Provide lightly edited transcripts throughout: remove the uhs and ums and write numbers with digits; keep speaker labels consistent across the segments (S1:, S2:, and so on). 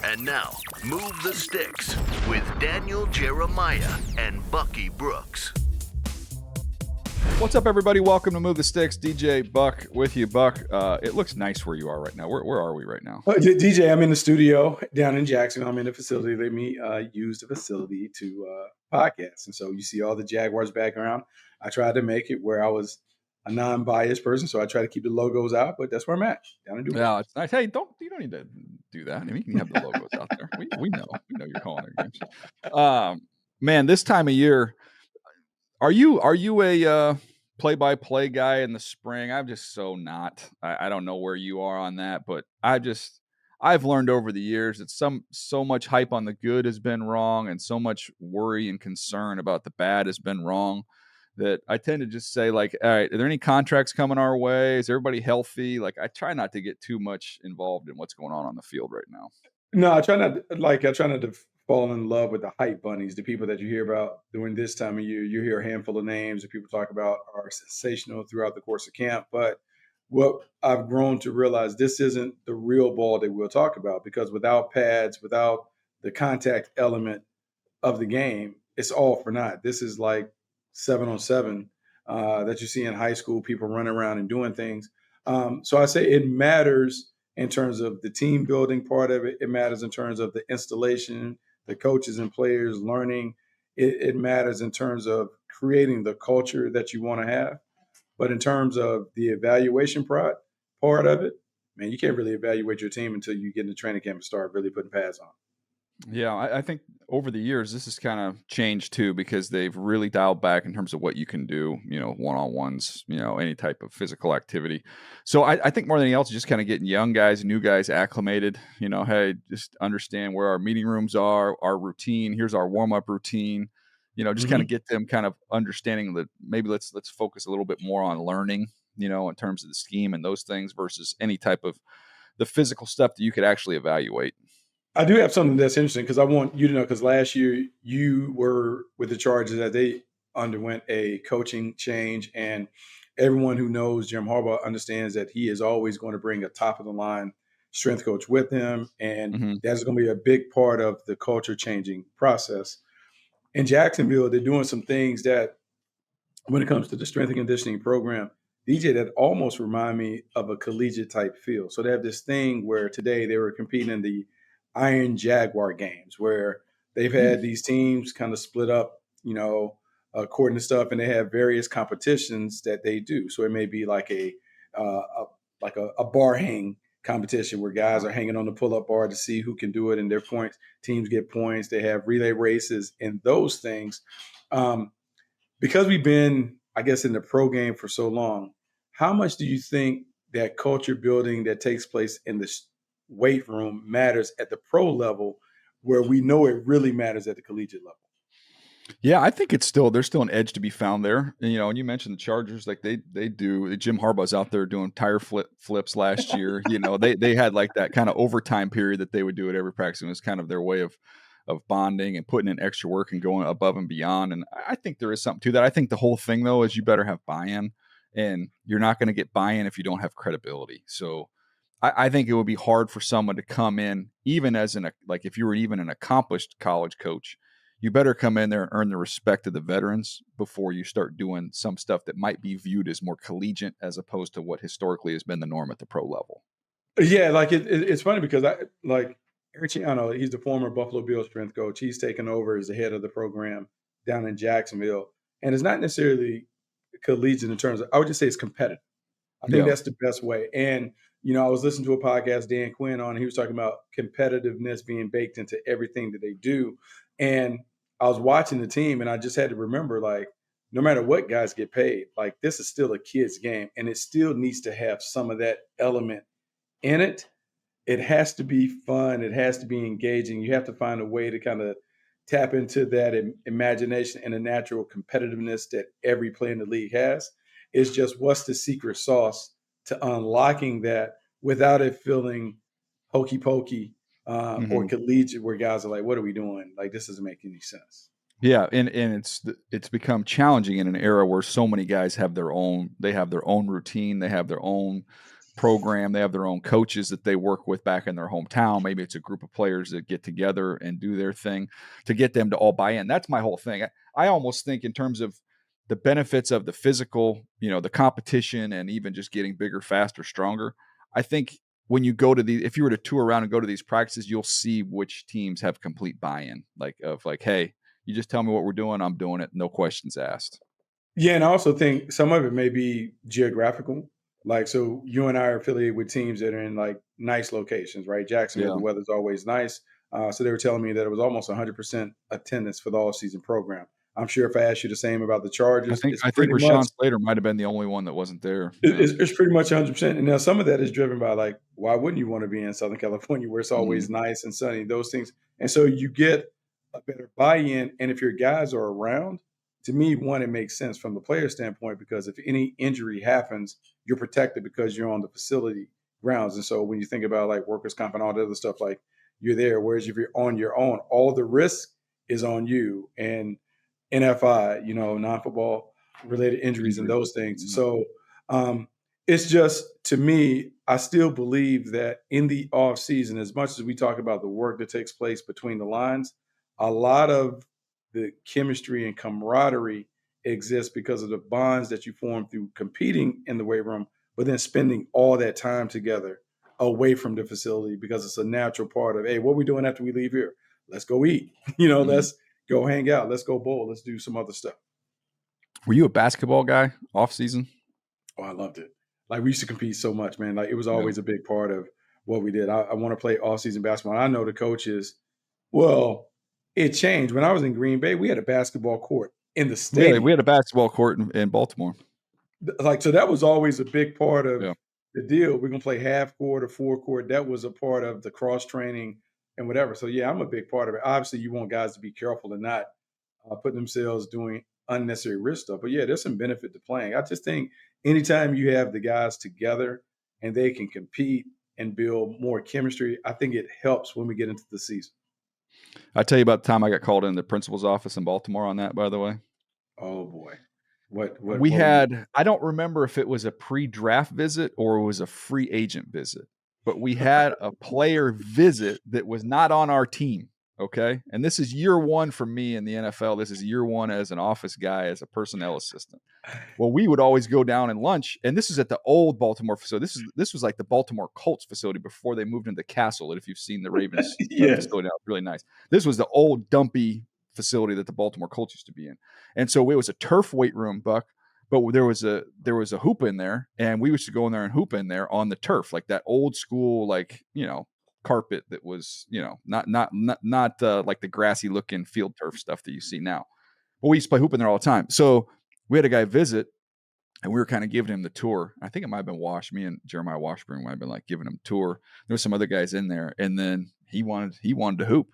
S1: And now, Move the Sticks with Daniel Jeremiah and Bucky Brooks.
S2: What's up, everybody? Welcome to Move the Sticks. DJ Buck with you. Buck, it looks nice where you are right now. Where are we right now?
S3: DJ, I'm in the studio down in Jackson. I'm in the facility. Let me use the facility to podcast. And so you see all the Jaguars background. I tried to make it where I was a non-biased person, so I try to keep the logos out, but that's where I'm at. Down in Dubai.
S2: Yeah, it's nice. Hey, you don't need to do that. I mean, you can have the logos out there. We know you're calling their games. Man, this time of year, are you a play-by-play guy in the spring? I'm just so not. I don't know where you are on that, but I've learned over the years that so much hype on the good has been wrong, and so much worry and concern about the bad has been wrong, that I tend to just say, like, all right, are there any contracts coming our way? Is everybody healthy? Like, I try not to get too much involved in what's going on the field right now.
S3: No, I try not to fall in love with the hype bunnies, the people that you hear about during this time of year. You hear a handful of names that people talk about are sensational throughout the course of camp. But what I've grown to realize, this isn't the real ball that we'll talk about, because without pads, without the contact element of the game, it's all for naught. This is like 7-on-7 that you see in high school, people running around and doing things. So I say it matters in terms of the team building part of it. It matters in terms of the installation, the coaches and players learning. It matters in terms of creating the culture that you want to have. But in terms of the evaluation part of it, man, you can't really evaluate your team until you get in the training camp and start really putting pads on.
S2: Yeah, I think over the years, this has kind of changed too, because they've really dialed back in terms of what you can do, one-on-ones, any type of physical activity. So I think more than anything else, just kind of getting young guys, new guys acclimated, hey, just understand where our meeting rooms are, our routine. Here's our warm-up routine, just kind of get them kind of understanding that maybe let's focus a little bit more on learning, in terms of the scheme and those things versus any type of the physical stuff that you could actually evaluate.
S3: I do have something that's interesting, because I want you to know, because last year you were with the Chargers that they underwent a coaching change, and everyone who knows Jim Harbaugh understands that he is always going to bring a top-of-the-line strength coach with him, and that's going to be a big part of the culture-changing process. In Jacksonville, they're doing some things that, when it comes to the strength and conditioning program, DJ, that almost remind me of a collegiate-type feel. So they have this thing where today they were competing in the Iron Jaguar games, where they've had these teams kind of split up, according to stuff, and they have various competitions that they do. So it may be like a bar hang competition where guys are hanging on the pull-up bar to see who can do it, and their points, teams get points. They have relay races and those things. Because we've been, I guess, in the pro game for so long, how much do you think that culture building that takes place in the weight room matters at the pro level, where we know it really matters at the collegiate level?
S2: Yeah, I think there's still an edge to be found there. And, and you mentioned the Chargers, like they do. Jim Harbaugh's out there doing tire flips last year. They had like that kind of overtime period that they would do at every practice. And it was kind of their way of bonding and putting in extra work and going above and beyond. And I think there is something to that. I think the whole thing, though, is you better have buy-in, and you're not going to get buy-in if you don't have credibility. So I think it would be hard for someone to come in, even as if you were even an accomplished college coach, you better come in there and earn the respect of the veterans before you start doing some stuff that might be viewed as more collegiate, as opposed to what historically has been the norm at the pro level.
S3: Yeah, like it's funny, because Eric Ciano, he's the former Buffalo Bills strength coach. He's taken over as the head of the program down in Jacksonville, and it's not necessarily collegiate in terms of, I would just say it's competitive. I think that's the best way. And, I was listening to a podcast, Dan Quinn on, and he was talking about competitiveness being baked into everything that they do. And I was watching the team, and I just had to remember, like, no matter what guys get paid, like, this is still a kid's game, and it still needs to have some of that element in it. It has to be fun. It has to be engaging. You have to find a way to kind of tap into that imagination and the natural competitiveness that every player in the league has. It's just, what's the secret sauce to unlocking that without it feeling hokey pokey or collegiate, where guys are like, what are we doing? Like, this doesn't make any sense.
S2: Yeah, and it's become challenging in an era where so many guys have their own routine, they have their own program. They have their own coaches that they work with back in their hometown. Maybe it's a group of players that get together and do their thing to get them to all buy in. That's my whole thing. I almost think in terms of the benefits of the physical, the competition, and even just getting bigger, faster, stronger. I think when you go to if you were to tour around and go to these practices, you'll see which teams have complete buy-in, like, hey, you just tell me what we're doing, I'm doing it, no questions asked.
S3: Yeah, and I also think some of it may be geographical. Like, so you and I are affiliated with teams that are in like nice locations, right? Jacksonville,
S2: Yeah.
S3: the weather's always nice. So they were telling me that it was almost 100% attendance for the all-season program. I'm sure if I asked you the same about the Chargers,
S2: I think Rashawn Slater might have been the only one that wasn't there.
S3: It's pretty much 100%. And now some of that is driven by like, why wouldn't you want to be in Southern California where it's always nice and sunny, those things. And so you get a better buy-in. And if your guys are around, to me, one, it makes sense from the player standpoint, because if any injury happens, you're protected because you're on the facility grounds. And so when you think about like workers' comp and all the other stuff, like you're there. Whereas if you're on your own, all the risk is on you. And NFI, non-football related injuries and those things. So it's just, to me, I still believe that in the off season, as much as we talk about the work that takes place between the lines, a lot of the chemistry and camaraderie exists because of the bonds that you form through competing in the weight room, but then spending all that time together away from the facility, because it's a natural part of, hey, what are we doing after we leave here? Let's go eat. Let's go hang out. Let's go bowl. Let's do some other stuff.
S2: Were you a basketball guy off season?
S3: Oh, I loved it. Like, we used to compete so much, man. Like, it was always a big part of what we did. I want to play off-season basketball. And I know the coaches, well, it changed. When I was in Green Bay, we had a basketball court in the stadium.
S2: Yeah, we had a basketball court in Baltimore.
S3: Like, so that was always a big part of the deal. We're going to play half court or full court. That was a part of the cross-training and whatever. So, yeah, I'm a big part of it. Obviously, you want guys to be careful and not put themselves doing unnecessary risk stuff. But, yeah, there's some benefit to playing. I just think anytime you have the guys together and they can compete and build more chemistry, I think it helps when we get into the season.
S2: I tell you about the time I got called in the principal's office in Baltimore on that, by the way.
S3: Oh, boy.
S2: I don't remember if it was a pre-draft visit or it was a free agent visit, but we had a player visit that was not on our team. Okay. And this is year one for me in the NFL. This is year one as an office guy, as a personnel assistant. Well, we would always go down and lunch, and this is at the old Baltimore facility. This was like the Baltimore Colts facility before they moved into the Castle. If you've seen the Ravens facility, now, it's really nice. This was the old dumpy facility that the Baltimore Colts used to be in. And so it was a turf weight room, Buck, but there was a hoop in there, and we used to go in there and hoop in there on the turf, like that old school, like, carpet that was, not like the grassy looking field turf stuff that you see now. But we used to play hoop in there all the time. So we had a guy visit, and we were kind of giving him the tour. I think it might have been me and Jeremiah Washburn might have been like giving him a tour. There were some other guys in there, and then he wanted to hoop.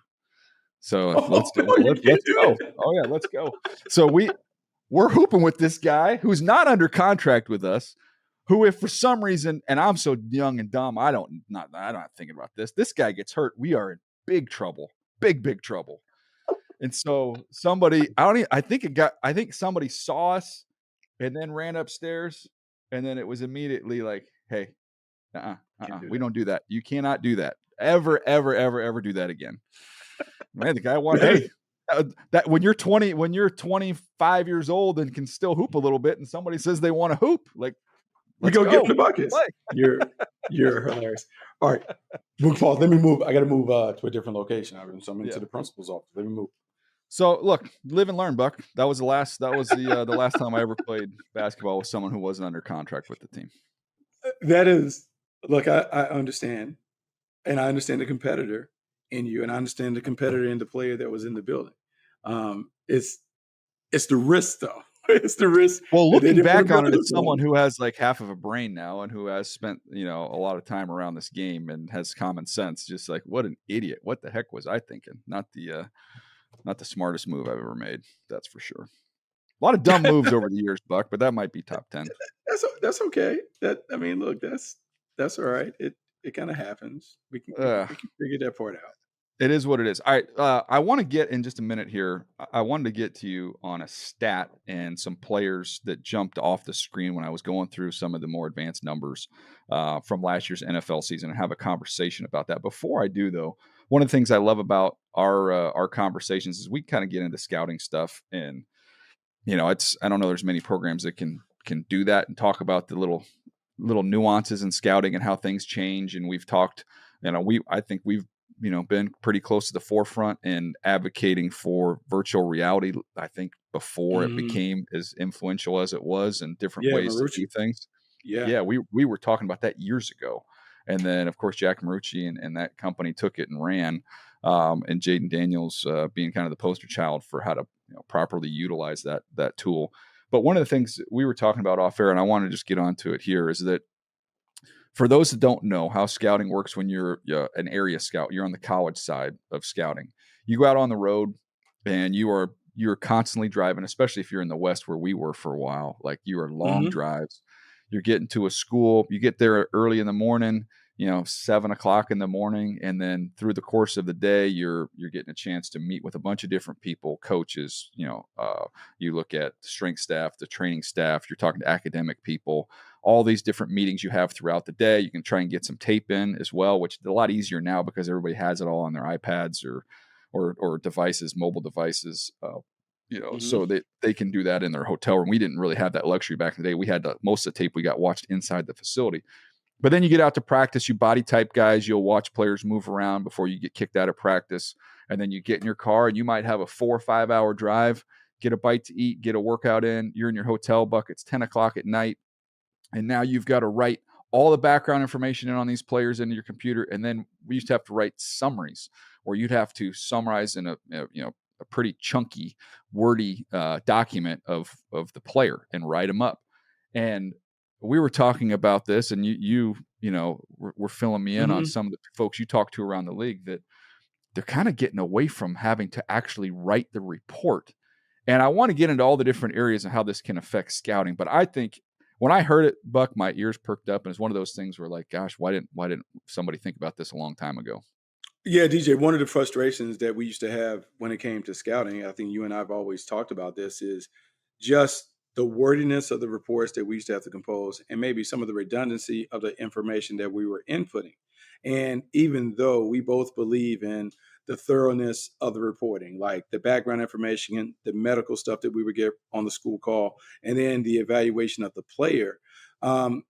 S2: So let's go. Oh yeah, let's go. So we're hooping with this guy who's not under contract with us, who, if for some reason, and I'm so young and dumb, I'm not thinking about this. This guy gets hurt, we are in big trouble, big trouble. And so I think somebody saw us and then ran upstairs, and then it was immediately like, hey, we don't do that. You cannot do that. Ever do that again. Man, the guy wanted, that when you're 25 years old and can still hoop a little bit, and somebody says they want to hoop, like,
S3: we go get in the buckets. You're hilarious. All right, Paul, let me move. I got to move to a different location. So I'm into the principal's office. Let me move.
S2: So look, live and learn, Buck. That was the last time I ever played basketball with someone who wasn't under contract with the team.
S3: That is, look, I understand, and I understand the competitor in you, and I understand the competitor in the player that was in the building. It's the risk, though. It's the risk.
S2: Well, looking back on it, it's someone who has like half of a brain now and who has spent, a lot of time around this game and has common sense. Just like, what an idiot. What the heck was I thinking? Not the smartest move I've ever made. That's for sure. A lot of dumb moves over the years, Buck, but that might be top 10.
S3: That's okay. Look, that's all right. It kind of happens. We can figure that part out.
S2: It is what it is. All right. I want to get in just a minute here. I wanted to get to you on a stat and some players that jumped off the screen when I was going through some of the more advanced numbers from last year's NFL season and have a conversation about that. Before I do, though, one of the things I love about our conversations is we kind of get into scouting stuff, and I don't know. There's many programs that can do that and talk about the little nuances in scouting and how things change. And we've talked, I think we've been pretty close to the forefront in advocating for virtual reality. I think before it
S3: Mhm.
S2: became as influential as it was, and different
S3: Yeah,
S2: ways to do
S3: Marucci.
S2: things.
S3: Yeah.
S2: Yeah, we were talking about that years ago. And then, of course, Jack Marucci and that company took it and ran. And Jaden Daniels being kind of the poster child for how to properly utilize that tool. But one of the things we were talking about off air, and I want to just get onto it here, is that for those that don't know how scouting works, when you're an area scout, you're on the college side of scouting. You go out on the road, and you're constantly driving, especially if you're in the West where we were for a while. Like, you are long
S3: Mhm.
S2: drives. You're getting to a school. You get there early in the morning, 7 o'clock in the morning, and then through the course of the day, you're getting a chance to meet with a bunch of different people, coaches. You look at the strength staff, the training staff. You're talking to academic people, all these different meetings you have throughout the day. You can try and get some tape in as well, which is a lot easier now because everybody has it all on their iPads or devices, mobile devices.
S3: Mhm.
S2: So they can do that in their hotel room. We didn't really have that luxury back in the day. We had most of the tape we got watched inside the facility. But then you get out to practice, you body type guys, you'll watch players move around before you get kicked out of practice. And then you get in your car and you might have a 4 or 5 hour drive, get a bite to eat, get a workout in. You're in your hotel buckets, 10 o'clock at night. And now you've got to write all the background information in on these players into your computer. And then we used to have to write summaries, where you'd have to summarize in a pretty chunky, wordy document of the player and write them up. And we were talking about this, and were filling me in on
S3: Mhm.
S2: some of the folks you talk to around the league, that they're kind of getting away from having to actually write the report. And I want to get into all the different areas and how this can affect scouting. But I think when I heard it, Buck, my ears perked up, and it's one of those things where, like, gosh, why didn't somebody think about this a long time ago?
S3: Yeah, DJ, one of the frustrations that we used to have when it came to scouting, I think you and I have always talked about this, is just the wordiness of the reports that we used to have to compose and maybe some of the redundancy of the information that we were inputting. And even though we both believe in the thoroughness of the reporting, like the background information, the medical stuff that we would get on the school call, and then the evaluation of the player,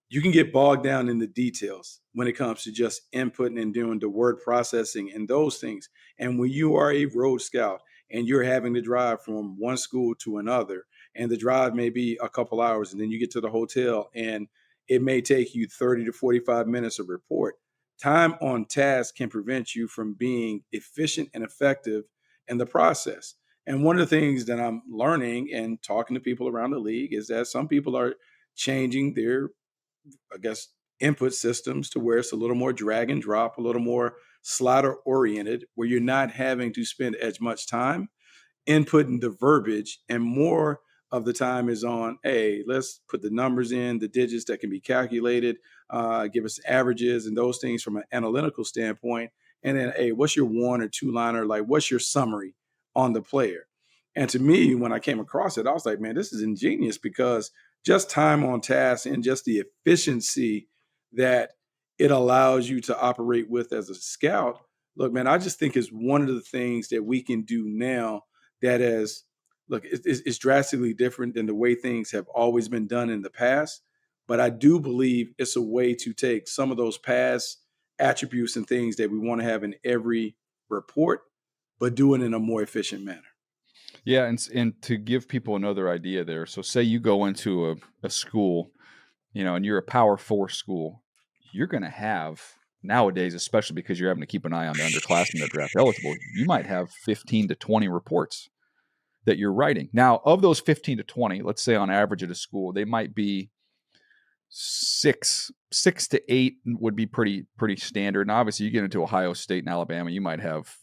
S3: you can get bogged down in the details when it comes to just inputting and doing the word processing and those things. And when you are a road scout and you're having to drive from one school to another, and the drive may be a couple hours, and then you get to the hotel and it may take you 30 to 45 minutes of report. Time on task can prevent you from being efficient and effective in the process. And one of the things that I'm learning and talking to people around the league is that some people are changing their, I guess, input systems to where it's a little more drag and drop, a little more slider oriented, where you're not having to spend as much time inputting the verbiage, and more of the time is on, hey, let's put the numbers in, the digits that can be calculated, give us averages and those things from an analytical standpoint. And then, hey, what's your one or two liner? Like, what's your summary on the player? And to me, when I came across it, I was like, man, this is ingenious, because just time on task and just the efficiency that it allows you to operate with as a scout. Look, man, I just think it's one of the things that we can do now that is, look, it's drastically different than the way things have always been done in the past. But I do believe it's a way to take some of those past attributes and things that we want to have in every report, but do it in a more efficient manner.
S2: Yeah, and to give people another idea there. So say you go into a school, and you're a Power Four school, you're going to have nowadays, especially because you're having to keep an eye on the underclassmen that draft eligible, you might have 15 to 20 reports that you're writing. Now, of those 15 to 20, let's say on average at a school, they might be six to eight would be pretty standard. And obviously, you get into Ohio State and Alabama, you might have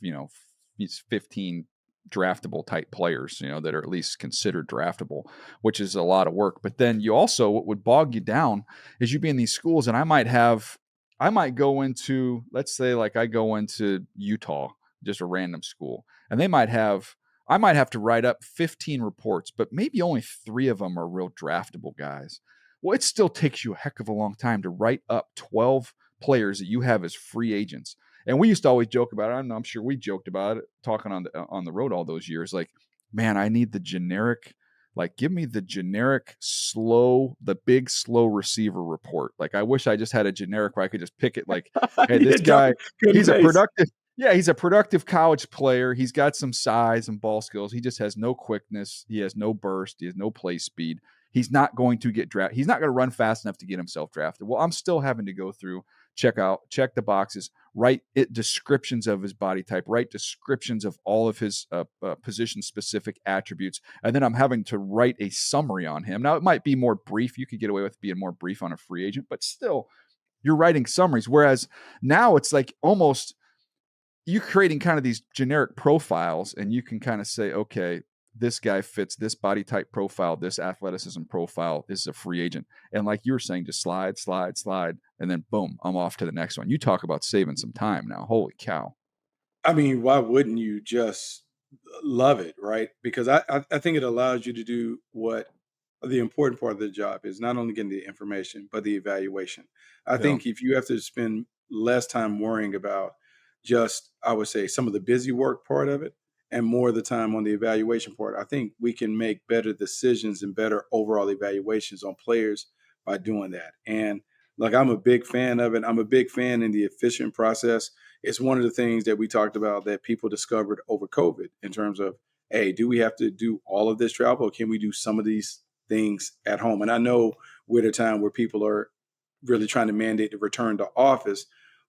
S2: 15 draftable type players, that are at least considered draftable, which is a lot of work. But then you also, what would bog you down is you be in these schools, and I might go into, let's say, like I go into Utah just a random school, and I might have to write up 15 reports, but maybe only 3 of them are real draftable guys. Well, it still takes you a heck of a long time to write up 12 players that you have as free agents. And we used to always joke about it. I'm sure we joked about it talking on the road all those years. Like, man, I need the generic, like, give me the generic the big slow receiver report. Like, I wish I just had a generic where I could just pick it. Like, hey, this guy, he's a productive college player. He's got some size and ball skills. He just has no quickness. He has no burst. He has no play speed. He's not going to get drafted. He's not going to run fast enough to get himself drafted. Well, I'm still having to go through, check the boxes, write descriptions of his body type, write descriptions of all of his position-specific attributes, and then I'm having to write a summary on him. Now, it might be more brief. You could get away with being more brief on a free agent, but still, you're writing summaries. Whereas now it's like almost you're creating kind of these generic profiles, and you can kind of say, okay, this guy fits this body type profile, this athleticism profile, is a free agent. And like you were saying, just slide, and then boom, I'm off to the next one. You talk about saving some time now. Holy cow.
S3: I mean, why wouldn't you just love it, right? Because I think it allows you to do what the important part of the job is, not only getting the information, but the evaluation. I think if you have to spend less time worrying about just, I would say, some of the busy work part of it and more of the time on the evaluation part, I think we can make better decisions and better overall evaluations on players by doing that. And like, I'm a big fan of it. I'm a big fan in the efficient process. It's one of the things that we talked about that people discovered over COVID in terms of, hey, do we have to do all of this travel, or can we do some of these things at home? And I know we're at a time where people are really trying to mandate the return to office,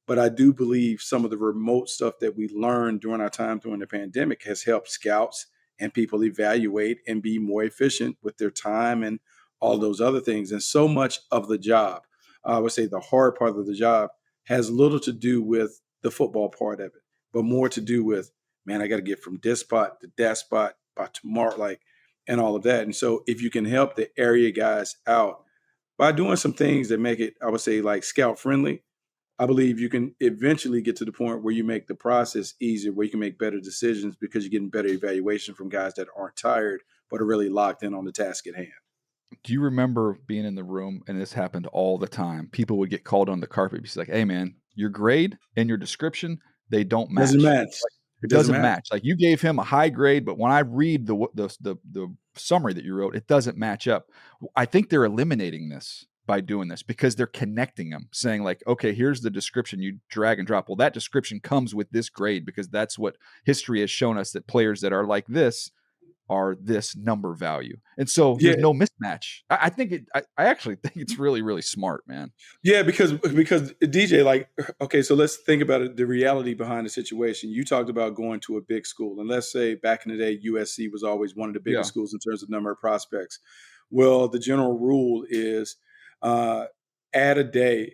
S3: but I do believe some of the remote stuff that we learned during our time during the pandemic has helped scouts and people evaluate and be more efficient with their time and all those other things. And so much of the job, I would say the hard part of the job, has little to do with the football part of it, but more to do with, man, I got to get from this spot to that spot by tomorrow, like, and all of that. And so if you can help the area guys out by doing some things that make it, I would say, like scout friendly, I believe you can eventually get to the point where you make the process easier, where you can make better decisions because you're getting better evaluation from guys that aren't tired, but are really locked in on the task at hand.
S2: Do you remember being in the room, and this happened all the time? People would get called on the carpet. Be like, hey, man, your grade and your description, they don't match.
S3: Doesn't match.
S2: It doesn't match. Like, you gave him a high grade, but when I read the summary that you wrote, it doesn't match up. I think they're eliminating this by doing this because they're connecting them, saying like, okay, here's the description, you drag and drop. Well, that description comes with this grade because that's what history has shown us, that players that are like this are this number value. And so there's no mismatch. I actually think it's really, really smart, man.
S3: Yeah, because DJ, like, okay, so let's think about it, the reality behind the situation. You talked about going to a big school, and let's say back in the day, USC was always one of the biggest schools in terms of number of prospects. Well, the general rule is add a day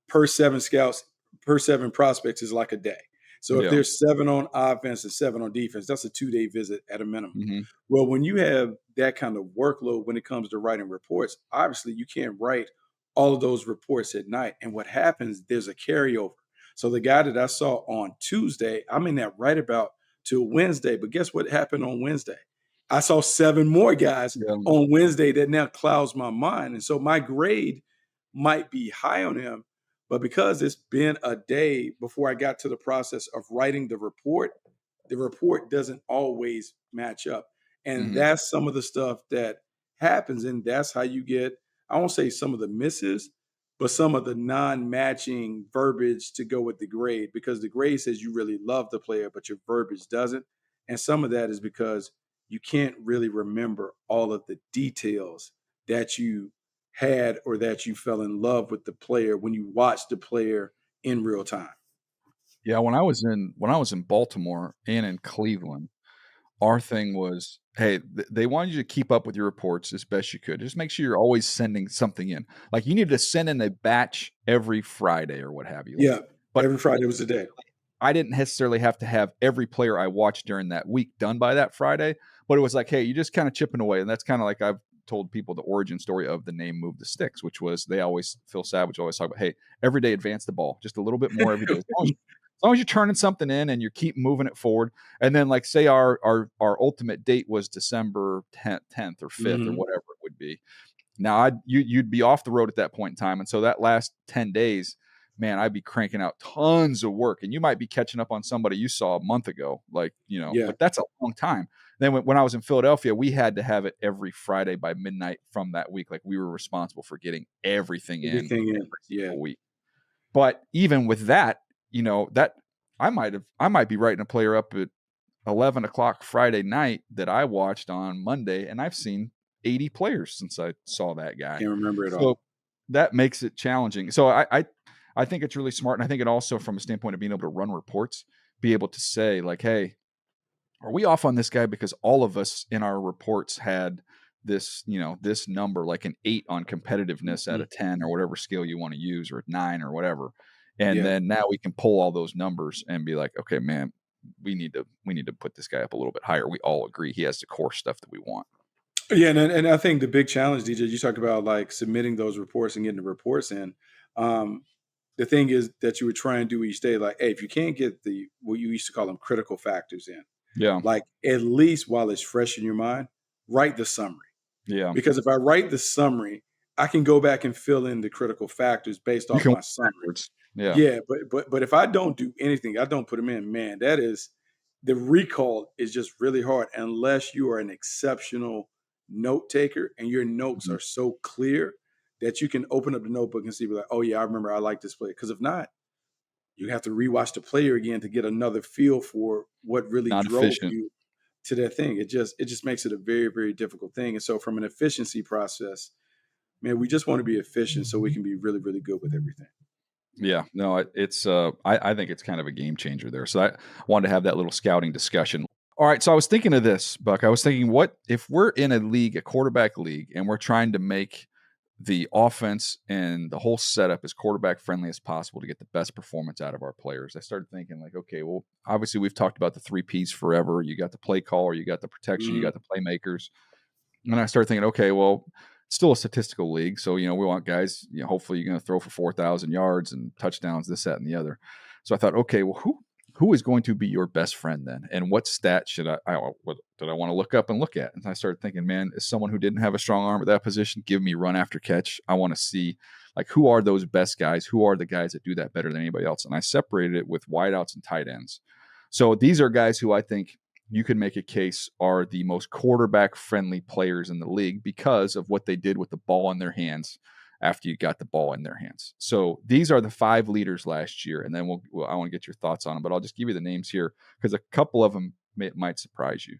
S3: per 7 scouts, per 7 prospects is like a day. So if there's 7 on offense and 7 on defense, that's a 2-day visit at a minimum.
S2: Mm-hmm.
S3: Well, when you have that kind of workload when it comes to writing reports, obviously you can't write all of those reports at night. And what happens, there's a carryover. So the guy that I saw on Tuesday, I'm in that right about till Wednesday. But guess what happened on Wednesday? I saw 7 more guys on Wednesday that now clouds my mind. And so my grade might be high on him, but because it's been a day before I got to the process of writing the report doesn't always match up. And that's some of the stuff that happens. And that's how you get, I won't say some of the misses, but some of the non-matching verbiage to go with the grade, because the grade says you really love the player, but your verbiage doesn't. And some of that is because you can't really remember all of the details that you had or that you fell in love with the player when you watched the player in real time.
S2: Yeah, when I was in Baltimore and in Cleveland, our thing was, hey, they wanted you to keep up with your reports as best you could. Just make sure you're always sending something in. Like, you need to send in a batch every Friday or what have you.
S3: Yeah, but every Friday was a day.
S2: I didn't necessarily have to have every player I watched during that week done by that Friday, but it was like, hey, you just kind of chipping away. And that's kind of like I've told people the origin story of the name Move the Sticks, which was Phil Savage always talk about, hey, every day advance the ball just a little bit more every day. As long as you're turning something in and you keep moving it forward. And then, like, say our ultimate date was December 10th or 5th or
S3: Mhm.
S2: whatever it would be. Now you'd be off the road at that point in time. And so that last 10 days, man, I'd be cranking out tons of work. And you might be catching up on somebody you saw a month ago. Like,
S3: Yeah,
S2: but that's a long time. Then when I was in Philadelphia, we had to have it every Friday by midnight from that week. Like, we were responsible for getting everything in
S3: everything in.
S2: every
S3: Yeah.
S2: single week. But even with that, that I might be writing a player up at 11 o'clock Friday night that I watched on Monday, and I've seen 80 players since I saw that guy.
S3: Can't remember it
S2: So
S3: all.
S2: that makes it challenging. So I think it's really smart. And I think it also, from a standpoint of being able to run reports, be able to say, like, hey, are we off on this guy because all of us in our reports had this, this number, like an 8 on competitiveness out
S3: Mhm.
S2: of 10 or whatever scale you want to use, or 9 or whatever. And
S3: Yeah.
S2: then now we can pull all those numbers and be like, okay, man, we need to put this guy up a little bit higher. We all agree he has the core stuff that we want.
S3: Yeah, and I think the big challenge, DJ, you talked about like submitting those reports and getting the reports in. Um, the thing is that you would try and do each day, like, hey, if you can't get the what you used to call them critical factors in,
S2: Yeah.
S3: like at least while it's fresh in your mind, write the summary.
S2: Yeah.
S3: Because if I write the summary, I can go back and fill in the critical factors based
S2: You
S3: off
S2: can
S3: my
S2: work
S3: summary.
S2: backwards. Yeah.
S3: Yeah, but if I don't do anything, I don't put them in, man, that is the recall is just really hard unless you are an exceptional note taker and your notes
S2: Mhm.
S3: are so clear that you can open up the notebook and see like, oh yeah, I remember I like this play. Because if not, you have to rewatch the player again to get another feel for what really
S2: Not
S3: drove
S2: efficient.
S3: you to that thing. It just makes it a very, very difficult thing. And so from an efficiency process, man, we just want to be efficient so we can be really, really good with everything.
S2: Yeah, no, it's I think it's kind of a game changer there. So I wanted to have that little scouting discussion. All right, so I was thinking of this, Buck. I was thinking, what if we're in a league, a quarterback league, and we're trying to make the offense and the whole setup as quarterback friendly as possible to get the best performance out of our players? I started thinking, like, okay, well, obviously we've talked about the 3 Ps forever. You got the play caller, you got the protection, you
S3: Mhm.
S2: got the playmakers. And I started thinking, okay, well, it's still a statistical league. So, we want guys, hopefully you're going to throw for 4,000 yards and touchdowns, this, that, and the other. So I thought, okay, well, who is going to be your best friend then? And what stat should what did I want to look up and look at? And I started thinking, man, as someone who didn't have a strong arm at that position, give me run after catch. I want to see, like, who are those best guys? Who are the guys that do that better than anybody else? And I separated it with wideouts and tight ends. So these are guys who I think you can make a case are the most quarterback friendly players in the league because of what they did with the ball in their hands after you got the ball in their hands. So these are the 5 leaders last year. And then I want to get your thoughts on them, but I'll just give you the names here because a couple of them might surprise you.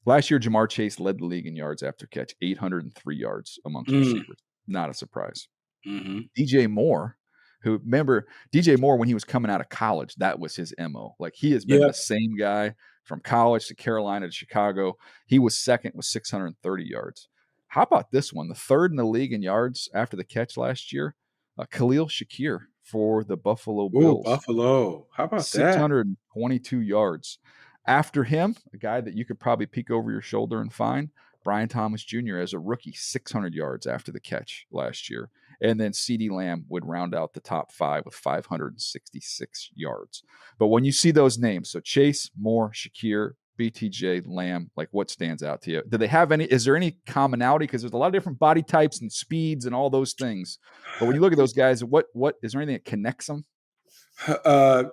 S2: Last year, Jamar Chase led the league in yards after catch, 803 yards amongst
S3: Mm.
S2: receivers. Not a surprise.
S3: Mhm.
S2: DJ Moore, who, remember DJ Moore when he was coming out of college, that was his MO. Like, he has been
S3: Yep.
S2: the same guy from college to Carolina to Chicago. He was second with 630 yards. How about this one? The third in the league in yards after the catch last year, Khalil Shakir for the Buffalo
S3: Oh,
S2: Bills.
S3: Buffalo. How about that?
S2: 622 yards. After him, a guy that you could probably peek over your shoulder and find, Brian Thomas Jr. as a rookie, 600 yards after the catch last year. And then CeeDee Lamb would round out the top 5 with 566 yards. But when you see those names, so Chase, Moore, Shakir, BTJ, Lamb, like, what stands out to you? Do they have any? Is there any commonality? Because there's a lot of different body types and speeds and all those things. But when you look at those guys, what is there anything that connects them?
S3: Uh,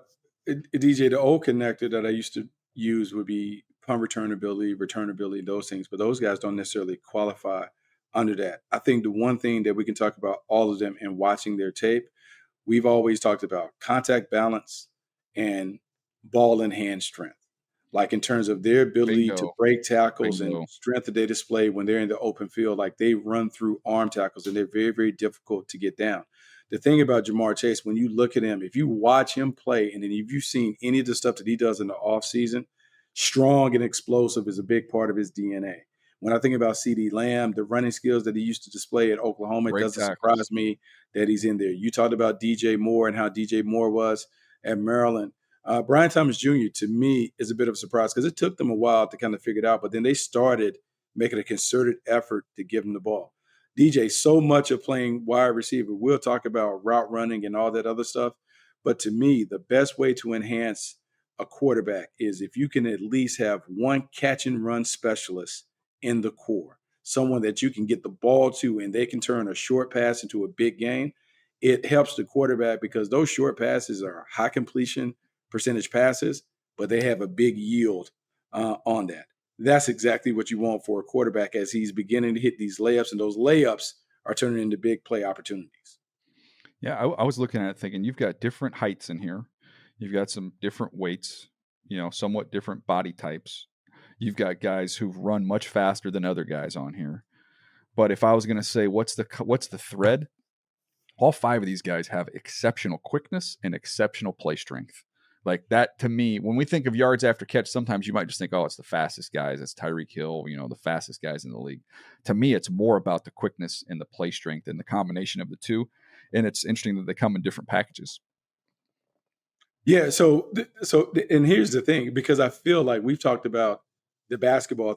S3: DJ, the old connector that I used to use would be punt returnability, those things. But those guys don't necessarily qualify under that. I think the one thing that we can talk about all of them and watching their tape, we've always talked about contact balance and ball in hand strength. Like in terms of their ability to
S2: Bingo.
S3: break tackles and
S2: Bingo.
S3: strength that they display when they're in the open field, like they run through arm tackles and they're very, very difficult to get down. The thing about Jamar Chase, when you look at him, if you watch him play, and then if you've seen any of the stuff that he does in the offseason, strong and explosive is a big part of his DNA. When I think about CeeDee Lamb, the running skills that he used to display at Oklahoma, it
S2: Great
S3: doesn't
S2: tackles.
S3: surprise me that he's in there. You talked about DJ Moore and how DJ Moore was at Maryland. Brian Thomas Jr., to me, is a bit of a surprise because it took them a while to kind of figure it out, but then they started making a concerted effort to give him the ball. DJ, so much of playing wide receiver. We'll talk about route running and all that other stuff. But to me, the best way to enhance a quarterback is if you can at least have one catch and run specialist in the core, someone that you can get the ball to and they can turn a short pass into a big gain. It helps the quarterback because those short passes are high completion percentage passes, but they have a big yield on that. That's exactly what you want for a quarterback as he's beginning to hit these layups, and those layups are turning into big play opportunities.
S2: Yeah, I was looking at it thinking you've got different heights in here. You've got some different weights, somewhat different body types. You've got guys who've run much faster than other guys on here. But if I was going to say what's the thread, all 5 of these guys have exceptional quickness and exceptional play strength. Like that to me, when we think of yards after catch, sometimes you might just think, oh, it's the fastest guys. It's Tyreek Hill, the fastest guys in the league. To me, it's more about the quickness and the play strength and the combination of the two. And it's interesting that they come in different packages.
S3: Yeah. And here's the thing, because I feel like we've talked about the basketball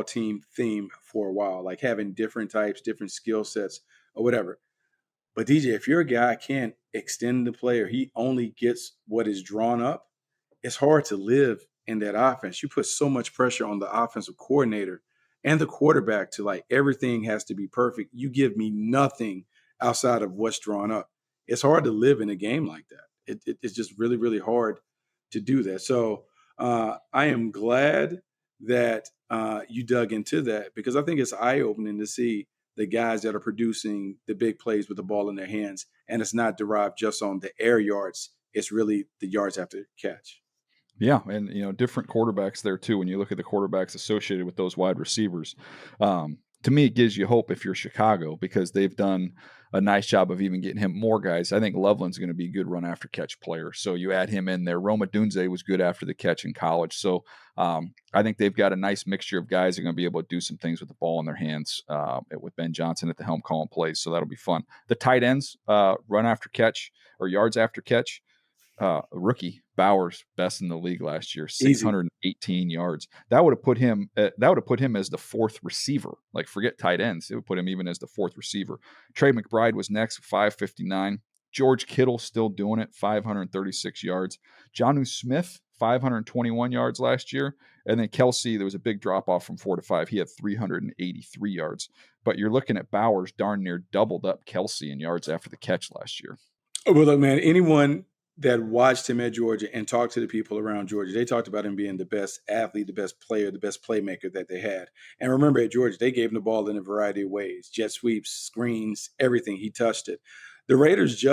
S3: team theme for a while, like having different types, different skill sets or whatever. But DJ, if your guy can't extend the play or he only gets what is drawn up, it's hard to live in that offense. You put so much pressure on the offensive coordinator and the quarterback to like everything has to be perfect. You give me nothing outside of what's drawn up. It's hard to live in a game like that. It's just really, really hard to do that. So I am glad that you dug into that because I think it's eye-opening to see the guys that are producing the big plays with the ball in their hands, and it's not derived just on the air yards. It's really the yards after catch.
S2: Yeah, and different quarterbacks there too. When you look at the quarterbacks associated with those wide receivers, to me it gives you hope if you're Chicago because they've done a nice job of even getting him more guys. I think Loveland's going to be a good run after catch player, so you add him in there. Roma Dunze was good after the catch in college, so I think they've got a nice mixture of guys that are going to be able to do some things with the ball in their hands with Ben Johnson at the helm calling plays. So that'll be fun. The tight ends run after catch or yards after catch. Rookie Bowers, best in the league last year, 618 yards. That would have put him. As the 4th receiver. Like forget tight ends, it would put him even as the 4th receiver. Trey McBride was next, 559. George Kittle still doing it, 536 yards. Jonnu Smith, 521 yards last year, and then Kelsey. There was a big drop off from 4 to 5. He had 383 yards. But you're looking at Bowers darn near doubled up Kelsey in yards after the catch last year.
S3: Oh, well, look, man, anyone that watched him at Georgia and talked to the people around Georgia, they talked about him being the best athlete, the best player, the best playmaker that they had. And remember, at Georgia, they gave him the ball in a variety of ways: jet sweeps, screens, everything. He touched it. The Raiders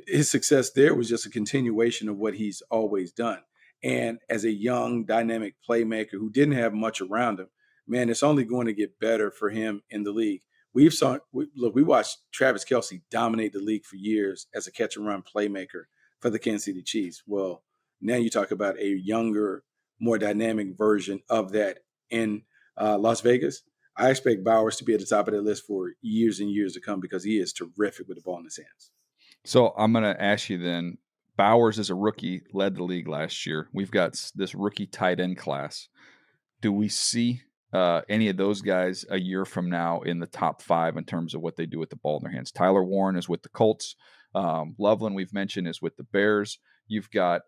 S3: his success there was just a continuation of what he's always done. And as a young, dynamic playmaker who didn't have much around him, man, it's only going to get better for him in the league. We watched Travis Kelce dominate the league for years as a catch and run playmaker for the Kansas City Chiefs. Well, now you talk about a younger, more dynamic version of that in Las Vegas. I expect Bowers to be at the top of that list for years and years to come because he is terrific with the ball in his hands.
S2: So I'm going to ask you then, Bowers as a rookie led the league last year. We've got this rookie tight end class. Do we see any of those guys a year from now in the top 5 in terms of what they do with the ball in their hands? Tyler Warren is with the Colts. Loveland, we've mentioned, is with the Bears. You've got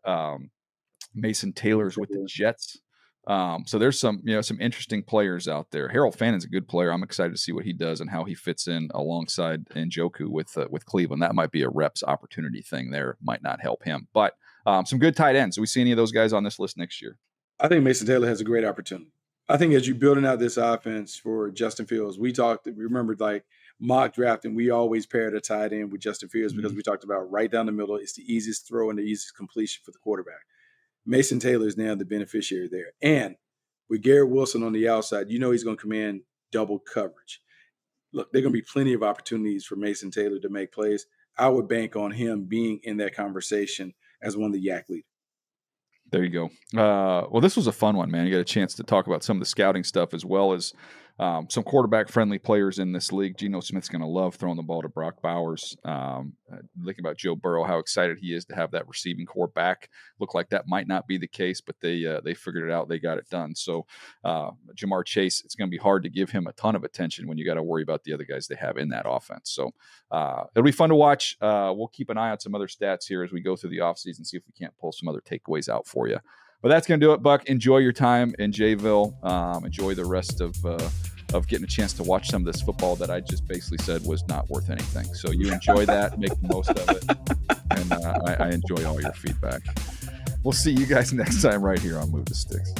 S2: Mason Taylor's with the Jets. So there's some interesting players out there. Harold Fannon's a good player. I'm excited to see what he does and how he fits in alongside Njoku with Cleveland. That might be a reps opportunity thing there. Might not help him, but some good tight ends. Do we see any of those guys on this list next year?
S3: I think Mason Taylor has a great opportunity. I think as you're building out this offense for Justin Fields, we remember like mock drafting, we always paired a tight end with Justin Fields because we talked about right down the middle. It's the easiest throw and the easiest completion for the quarterback. Mason Taylor is now the beneficiary there. And with Garrett Wilson on the outside, he's going to command double coverage. Look, there are going to be plenty of opportunities for Mason Taylor to make plays. I would bank on him being in that conversation as one of the YAC leaders.
S2: There you go. Well, this was a fun one, man. You got a chance to talk about some of the scouting stuff as well as some quarterback-friendly players in this league. Geno Smith's going to love throwing the ball to Brock Bowers. Thinking about Joe Burrow, how excited he is to have that receiving core back. Looked like that might not be the case, but they figured it out. They got it done. So Jamar Chase, it's going to be hard to give him a ton of attention when you got to worry about the other guys they have in that offense. So it'll be fun to watch. We'll keep an eye on some other stats here as we go through the offseason, see if we can't pull some other takeaways out for you. But that's going to do it, Buck. Enjoy your time in Jayville. Enjoy the rest of getting a chance to watch some of this football that I just basically said was not worth anything. So you enjoy that, make the most of it, and I enjoy all your feedback. We'll see you guys next time right here on Move the Sticks.